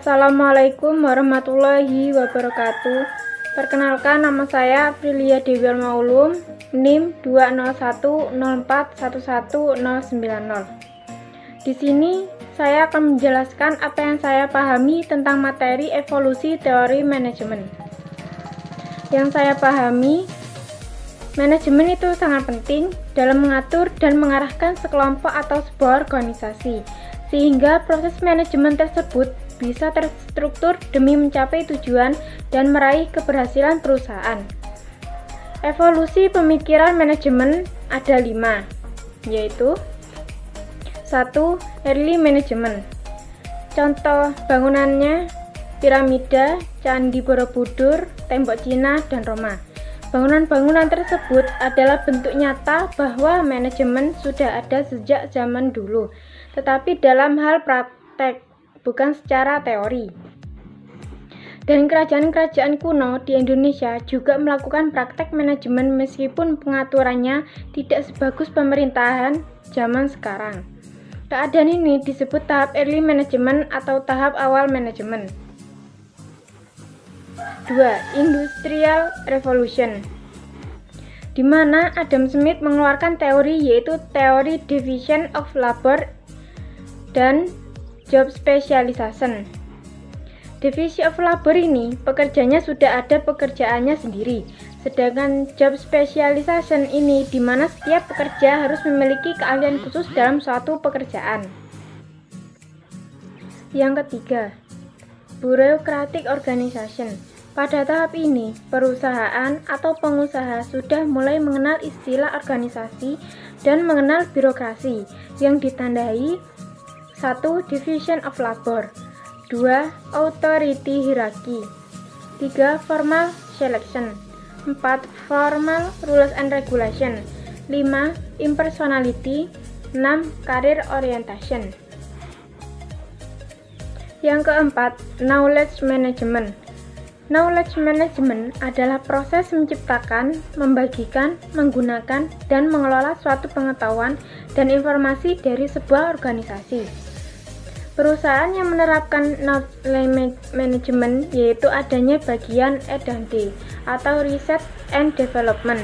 Assalamualaikum warahmatullahi wabarakatuh. Perkenalkan, nama saya Aprilia Dewi Maulum, NIM 20104111090. Di sini saya akan menjelaskan apa yang saya pahami tentang materi evolusi teori manajemen. Yang saya pahami, manajemen itu sangat penting dalam mengatur dan mengarahkan sekelompok atau sebuah organisasi, sehingga proses manajemen tersebut bisa terstruktur demi mencapai tujuan dan meraih keberhasilan perusahaan. Evolusi pemikiran manajemen ada 5, yaitu 1. Early management. Contoh bangunannya piramida, Candi Borobudur, tembok Cina, dan Roma. Bangunan-bangunan tersebut adalah bentuk nyata bahwa manajemen sudah ada sejak zaman dulu, tetapi dalam hal praktek, bukan secara teori. Dan kerajaan-kerajaan kuno di Indonesia juga melakukan praktek manajemen meskipun pengaturannya tidak sebagus pemerintahan zaman sekarang. Keadaan ini disebut tahap early management atau tahap awal manajemen. 2. Industrial Revolution, di mana Adam Smith mengeluarkan teori yaitu teori division of labor dan job specialization. Divisi of labor ini pekerjanya sudah ada pekerjaannya sendiri, sedangkan job specialization ini di mana setiap pekerja harus memiliki keahlian khusus dalam suatu pekerjaan. Yang ketiga, bureaucratic organization. Pada tahap ini, perusahaan atau pengusaha sudah mulai mengenal istilah organisasi dan mengenal birokrasi yang ditandai 1. Division of labor, 2. Authority hierarchy, 3. Formal selection, 4. Formal rules and regulation, 5. Impersonality, 6. Career orientation. Yang keempat, knowledge management. Knowledge management adalah proses menciptakan, membagikan, menggunakan, dan mengelola suatu pengetahuan dan informasi dari sebuah organisasi. Perusahaan yang menerapkan knowledge management yaitu adanya bagian R&D atau Research and Development.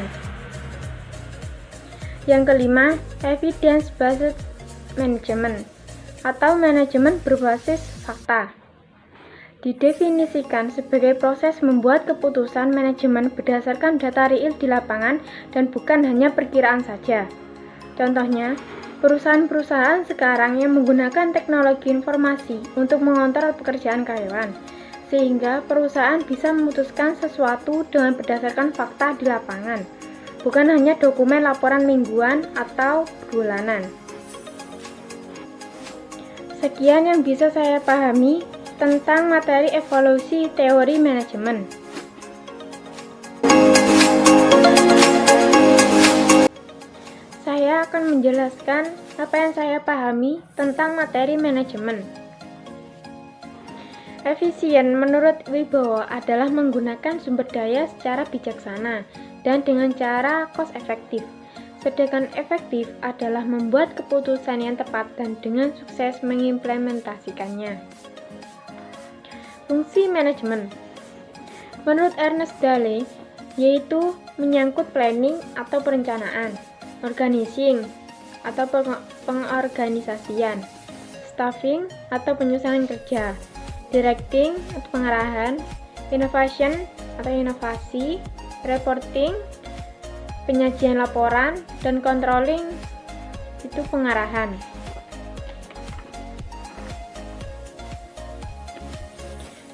Yang kelima, evidence-based management atau manajemen berbasis fakta. Didefinisikan sebagai proses membuat keputusan manajemen berdasarkan data real di lapangan dan bukan hanya perkiraan saja. Contohnya, perusahaan-perusahaan sekarang yang menggunakan teknologi informasi untuk mengontrol pekerjaan karyawan, sehingga perusahaan bisa memutuskan sesuatu dengan berdasarkan fakta di lapangan, bukan hanya dokumen laporan mingguan atau bulanan. Sekian yang bisa saya pahami tentang materi evolusi teori manajemen. Saya akan menjelaskan apa yang saya pahami tentang materi manajemen. Efisien menurut Wibowo adalah menggunakan sumber daya secara bijaksana dan dengan cara cost efektif. Sedangkan efektif adalah membuat keputusan yang tepat dan dengan sukses mengimplementasikannya. Fungsi manajemen menurut Ernest Daly yaitu menyangkut planning atau perencanaan, organizing atau pengorganisasian, staffing atau penyusunan kerja, directing atau pengarahan, innovation atau inovasi, reporting, penyajian laporan, dan controlling itu pengarahan.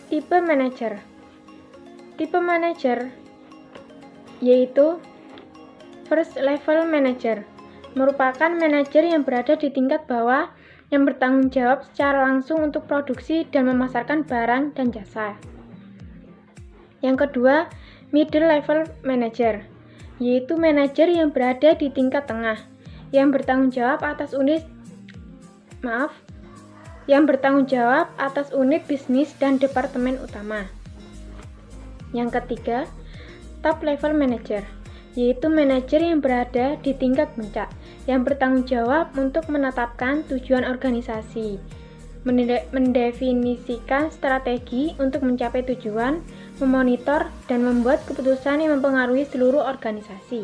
Tipe manajer. Tipe manajer yaitu first level manager, merupakan manajer yang berada di tingkat bawah yang bertanggung jawab secara langsung untuk produksi dan memasarkan barang dan jasa. Yang kedua, middle level manager, yaitu manajer yang berada di tingkat tengah, yang bertanggung jawab atas unit bisnis dan departemen utama. Yang ketiga, top level manager, yaitu manajer yang berada di tingkat puncak, yang bertanggung jawab untuk menetapkan tujuan organisasi, mendefinisikan strategi untuk mencapai tujuan, memonitor, dan membuat keputusan yang mempengaruhi seluruh organisasi.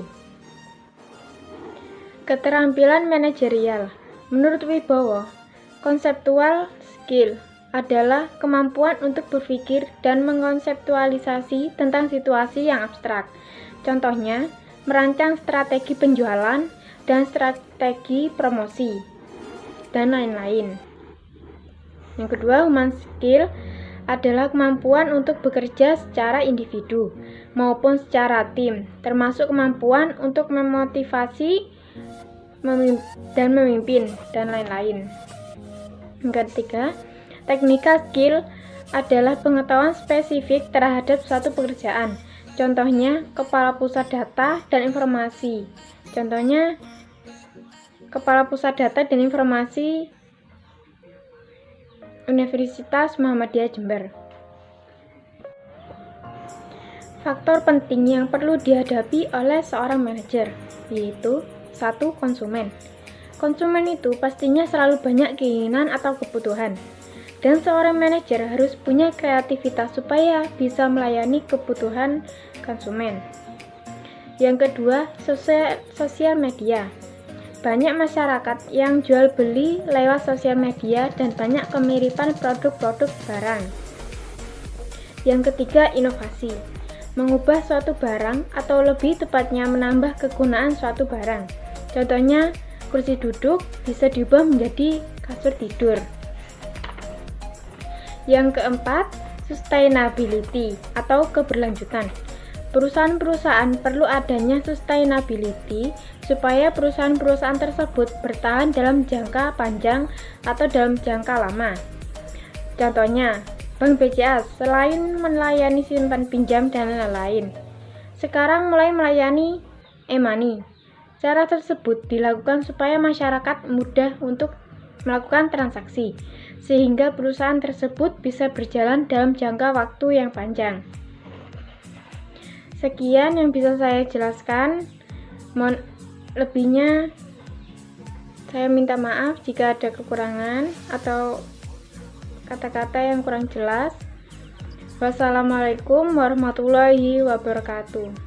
Keterampilan manajerial. Menurut Wibowo, conceptual skill adalah kemampuan untuk berpikir dan mengkonseptualisasi tentang situasi yang abstrak. Contohnya, merancang strategi penjualan dan strategi promosi, dan lain-lain. Yang kedua, human skill adalah kemampuan untuk bekerja secara individu maupun secara tim, termasuk kemampuan untuk memotivasi dan memimpin, dan lain-lain. Yang ketiga, technical skill adalah pengetahuan spesifik terhadap suatu pekerjaan. Contohnya, kepala pusat data dan informasi. Contohnya, kepala pusat data dan informasi Universitas Muhammadiyah Jember. Faktor penting yang perlu dihadapi oleh seorang manajer, yaitu 1. Konsumen. Konsumen itu pastinya selalu banyak keinginan atau kebutuhan, dan seorang manajer harus punya kreativitas supaya bisa melayani kebutuhan konsumen. Yang kedua, sosial media. Banyak masyarakat yang jual beli lewat sosial media dan banyak kemiripan produk-produk barang. Yang ketiga, inovasi. Mengubah suatu barang atau lebih tepatnya menambah kegunaan suatu barang. Contohnya, kursi duduk bisa diubah menjadi kasur tidur. Yang keempat, sustainability atau keberlanjutan. Perusahaan-perusahaan perlu adanya sustainability supaya perusahaan-perusahaan tersebut bertahan dalam jangka panjang atau dalam jangka lama. Contohnya, Bank BCA selain melayani simpan pinjam dan lain-lain, sekarang mulai melayani e-money. Cara tersebut dilakukan supaya masyarakat mudah untuk melakukan transaksi, sehingga perusahaan tersebut bisa berjalan dalam jangka waktu yang panjang. Sekian yang bisa saya jelaskan. Mohon lebihnya saya minta maaf jika ada kekurangan atau kata-kata yang kurang jelas. Wassalamualaikum warahmatullahi wabarakatuh.